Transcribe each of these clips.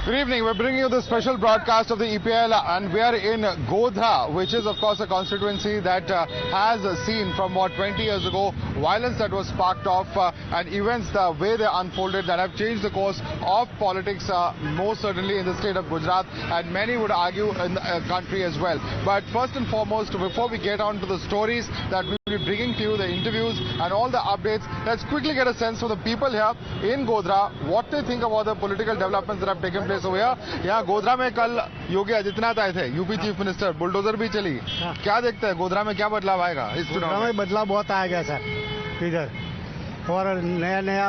Good evening. We're bringing you the special broadcast of the EPL and we are in Godhra, which is of course a constituency that has seen from 20 years ago violence that was sparked off and events the way they unfolded that have changed the course of politics most certainly in the state of Gujarat and many would argue in the country as well. But first and foremost, before we get on to the stories that we'll be bringing to you, the interviews and all the updates, let's quickly get a sense from the people here in Godhra what they think about the political developments that have taken place over here. यहाँ गोधरा में कल योगी आदित्यनाथ आए थे, UP chief minister, bulldozer भी चली। क्या देखते हैं गोधरा में क्या बदलाव आएगा इस चुनाव में? बदलाव बहुत आएगा सर इधर, और नया नया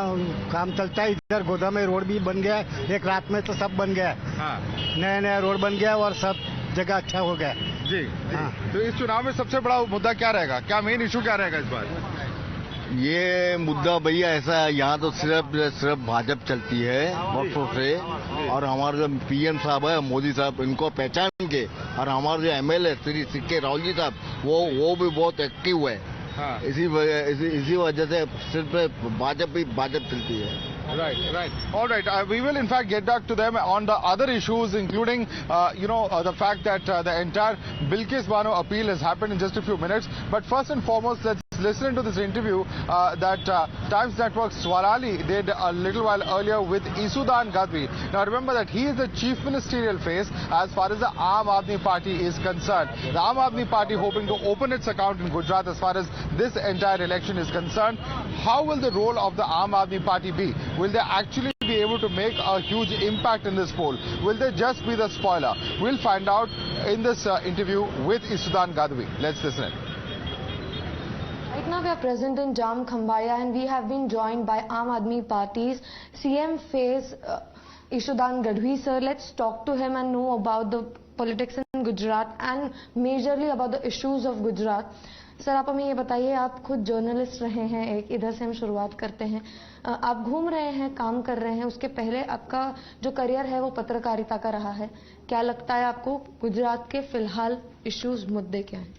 काम चलता है इधर। गोधरा में रोड भी बन गया है, एक रात में तो सब बन गया है। नया नया रोड बन गया और सब जगह अच्छा हो गया जी। तो इस चुनाव में सबसे बड़ा मुद्दा क्या रहेगा, क्या मेन इशू क्या रहेगा इस बार? ये मुद्दा भैया ऐसा है, यहाँ तो सिर्फ भाजपा चलती है वर्षों से, और हमारे जो पीएम साहब है मोदी साहब, इनको पहचान के, और हमारे जो एमएलए श्री सीके राहुल जी साहब वो भी बहुत एक्टिव है। इसी वजह से सिर्फ भाजपा चलती है। Right. All right. We will in fact get back to them on the other issues, including, the fact that the entire Bilkis Bano appeal has happened in just a few minutes. But first and foremost, let's listen to this interview that Times Network Swarali did a little while earlier with Isudan Gadvi. Now remember that he is the chief ministerial face as far as the Aam Aadmi Party is concerned. The Aam Aadmi Party hoping to open its account in Gujarat as far as this entire election is concerned. How will the role of the Aam Aadmi Party be? Will they actually be able to make a huge impact in this poll? Will they just be the spoiler? We'll find out in this interview with Isudan Gadvi. Let's listen in. Right now we are present in Jam Khambaya and we have been joined by Aam Aadmi Party's CM face Isudan Gadvi. Sir, let's talk to him and know about the politics in Gujarat and majorly about the issues of Gujarat. Sir आप हमें ये बताइए, आप खुद journalist रहे हैं, एक इधर से हम शुरुआत करते हैं। आप घूम रहे हैं, काम कर रहे हैं, उसके पहले आपका जो करियर है वो पत्रकारिता का रहा है। क्या लगता है आपको गुजरात के फिलहाल इश्यूज, मुद्दे क्या हैं?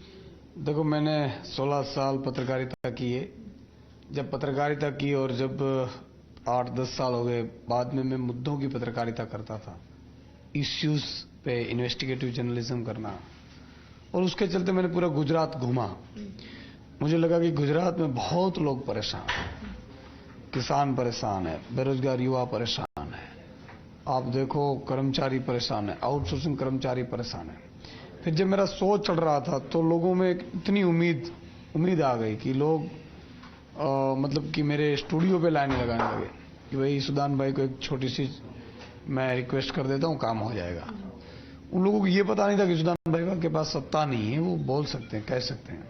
देखो, मैंने 16 साल पत्रकारिता की है। जब पत्रकारिता की और जब 8-10 साल हो गए बाद में मैं मुद्दों की पत्रकारिता करता था, इश्यूज पे इन्वेस्टिगेटिव जर्नलिज्म करना, और उसके चलते मैंने पूरा गुजरात घूमा। मुझे लगा कि गुजरात में बहुत लोग परेशान हैं, किसान परेशान है, बेरोजगार युवा परेशान है, आप देखो कर्मचारी परेशान है, आउटसोर्सिंग कर्मचारी परेशान है। फिर जब मेरा शो चल रहा था तो लोगों में इतनी उम्मीद आ गई कि लोग मतलब कि मेरे स्टूडियो पे लाइन लगाने लगे कि भाई सुदान भाई को एक छोटी सी मैं रिक्वेस्ट कर देता हूँ, काम हो जाएगा। उन लोगों को ये पता नहीं था कि सुदान भाई के पास सत्ता नहीं है, वो बोल सकते हैं, कह सकते हैं।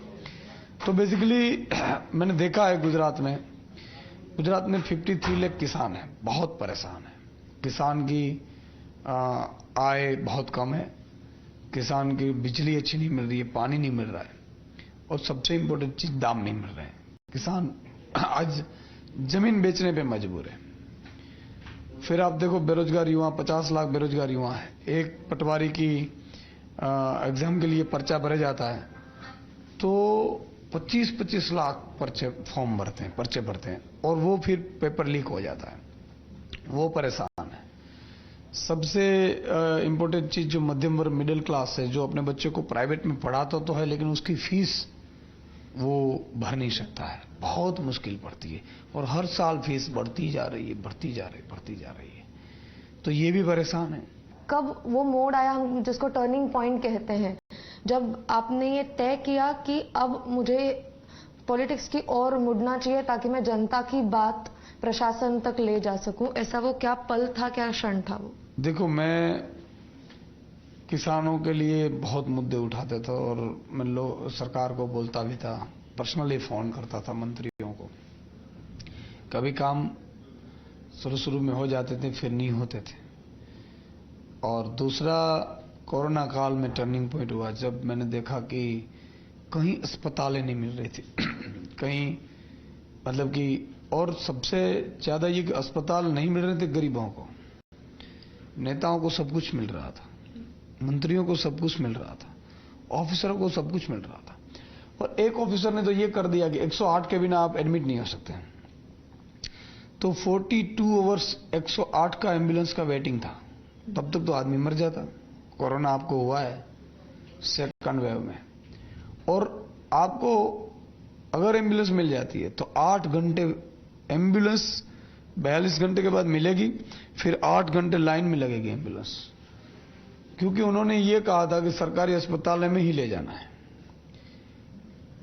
तो बेसिकली मैंने देखा है गुजरात में 53 लाख किसान है, बहुत परेशान है। किसान की आय बहुत कम है, किसान की बिजली अच्छी नहीं मिल रही है, पानी नहीं मिल रहा है, और सबसे इम्पोर्टेंट चीज दाम नहीं मिल रहे हैं। किसान आज जमीन बेचने पे मजबूर है। फिर आप देखो बेरोजगार युवा, 50 लाख बेरोजगार युवा है। एक पटवारी की एग्जाम के लिए पर्चा भरे जाता है तो 25-25 लाख फॉर्म भरते हैं, पर्चे भरते हैं, और वो फिर पेपर लीक हो जाता है। वो परेशान है। सबसे इम्पोर्टेंट चीज जो मध्यम वर्ग मिडिल क्लास है, जो अपने बच्चे को प्राइवेट में पढ़ाता तो है लेकिन उसकी फीस वो भर नहीं सकता है, बहुत मुश्किल पड़ती है, और हर साल फीस बढ़ती जा रही है। तो ये भी परेशान है। कब वो मोड़ आया, हम जिसको टर्निंग पॉइंट कहते हैं, जब आपने ये तय किया कि अब मुझे पॉलिटिक्स की ओर मुड़ना चाहिए ताकि मैं जनता की बात प्रशासन तक ले जा सकूं, ऐसा वो क्या पल था, क्या क्षण था वो? देखो, मैं किसानों के लिए बहुत मुद्दे उठाते थे और मैं सरकार को बोलता भी था, पर्सनली फोन करता था मंत्रियों को। कभी काम शुरू में हो जाते थे, फिर नहीं होते थे। और दूसरा, कोरोना काल में टर्निंग पॉइंट हुआ जब मैंने देखा कि कहीं अस्पतालें नहीं मिल रही थी कहीं, मतलब कि, और सबसे ज्यादा ये कि अस्पताल नहीं मिल रहे थे गरीबों को। नेताओं को सब कुछ मिल रहा था, मंत्रियों को सब कुछ मिल रहा था, ऑफिसरों को सब कुछ मिल रहा था, और एक ऑफिसर ने तो ये कर दिया कि 108 के बिना आप एडमिट नहीं हो सकते। तो 42 आवर्स 108 का एम्बुलेंस का वेटिंग था। तब तक तो आदमी मर जाता। कोरोना आपको हुआ है सेकंड वेव में, और आपको अगर एम्बुलेंस मिल जाती है तो 8 घंटे एम्बुलेंस 42 घंटे के बाद मिलेगी, फिर 8 घंटे लाइन में लगेगी एम्बुलेंस, क्योंकि उन्होंने ये कहा था कि सरकारी अस्पताल में ही ले जाना है।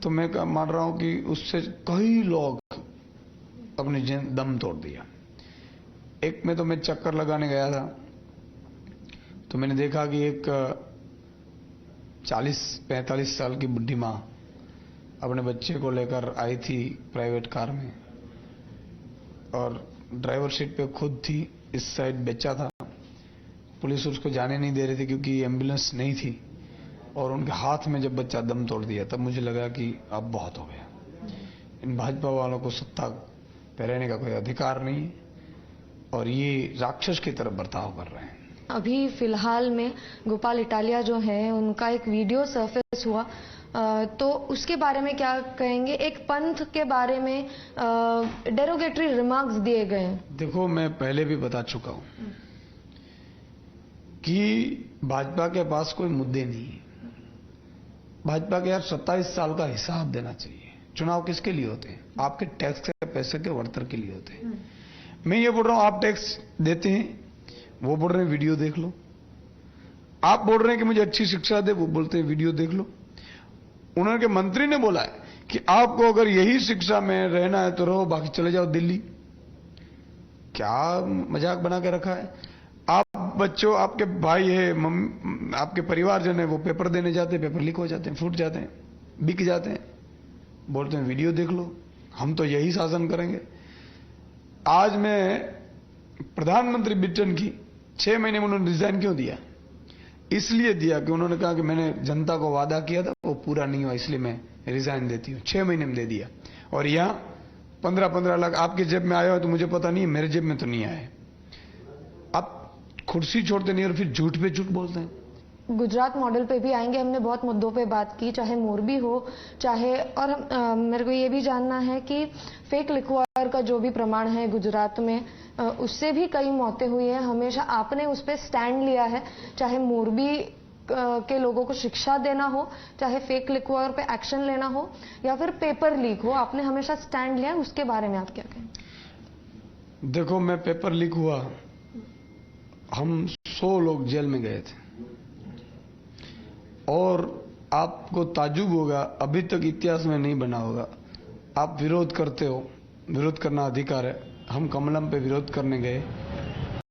तो मैं मान रहा हूं कि उससे कई लोग अपनी दम तोड़ दिया। एक में तो मैं चक्कर लगाने गया था, तो मैंने देखा कि एक 40-45 साल की बुढ़ी माँ अपने बच्चे को लेकर आई थी प्राइवेट कार में, और ड्राइवर सीट पे खुद थी, इस साइड बच्चा था। पुलिस उसको जाने नहीं दे रही थी क्योंकि एम्बुलेंस नहीं थी, और उनके हाथ में जब बच्चा दम तोड़ दिया तब मुझे लगा कि अब बहुत हो गया। इन भाजपा वालों को सत्ता पे रहने का कोई अधिकार नहीं है, और ये राक्षस की तरफ बर्ताव कर रहे हैं। अभी फिलहाल में गोपाल इटालिया जो हैं, उनका एक वीडियो सरफेस हुआ, तो उसके बारे में क्या कहेंगे? एक पंथ के बारे में डेरोगेटरी रिमार्क्स दिए गए हैं। देखो, मैं पहले भी बता चुका हूं कि भाजपा के पास कोई मुद्दे नहीं है। भाजपा के यार 27 साल का हिसाब देना चाहिए। चुनाव किसके लिए होते हैं? आपके टैक्स के पैसे के वर्तर के लिए होते हैं। मैं ये बोल रहा हूं, आप टैक्स देते हैं, वो बोल रहे हैं वीडियो देख लो। आप बोल रहे हैं कि मुझे अच्छी शिक्षा दे, वो बोलते हैं वीडियो देख लो। उन्होंने के मंत्री ने बोला है कि आपको अगर यही शिक्षा में रहना है तो रहो, बाकी चले जाओ दिल्ली। क्या मजाक बना के रखा है? आप बच्चों, आपके भाई है, आपके परिवारजन है, वो पेपर देने जाते हैं, पेपर लीक हो जाते हैं, फूट जाते हैं, बिक जाते हैं, बोलते हैं वीडियो देख लो, हम तो यही शासन करेंगे। आज मैं प्रधानमंत्री ब्रिटेन की 6 महीने में उन्होंने रिजाइन क्यों दिया? इसलिए दिया कि उन्होंने कहा कि मैंने जनता को वादा किया था, वो पूरा नहीं हुआ, इसलिए मैं रिजाइन देती हूं। 6 महीने में दे दिया। और यहां 15-15 लाख आपके जेब में आया हो तो मुझे पता नहीं है, मेरे जेब में तो नहीं आया। आप कुर्सी छोड़ते नहीं और फिर झूठ पे झूठ बोलते हैं। गुजरात मॉडल पे भी आएंगे। हमने बहुत मुद्दों पे बात की, चाहे मोरबी हो, चाहे, और मेरे को ये भी जानना है कि फेक लिक्वायर का जो भी प्रमाण है गुजरात में, उससे भी कई मौतें हुई है। हमेशा आपने उस पर स्टैंड लिया है, चाहे मोरबी के लोगों को शिक्षा देना हो, चाहे फेक लिक्वायर पे एक्शन लेना हो, या फिर पेपर लीक हो, आपने हमेशा स्टैंड लिया है। उसके बारे में आप क्या कहें? देखो, मैं पेपर लीक हुआ, हम 100 लोग जेल में गए थे, और आपको ताजुब होगा, अभी तक इतिहास में नहीं बना होगा। आप विरोध करते हो, विरोध करना अधिकार है। हम कमलम पे विरोध करने गए,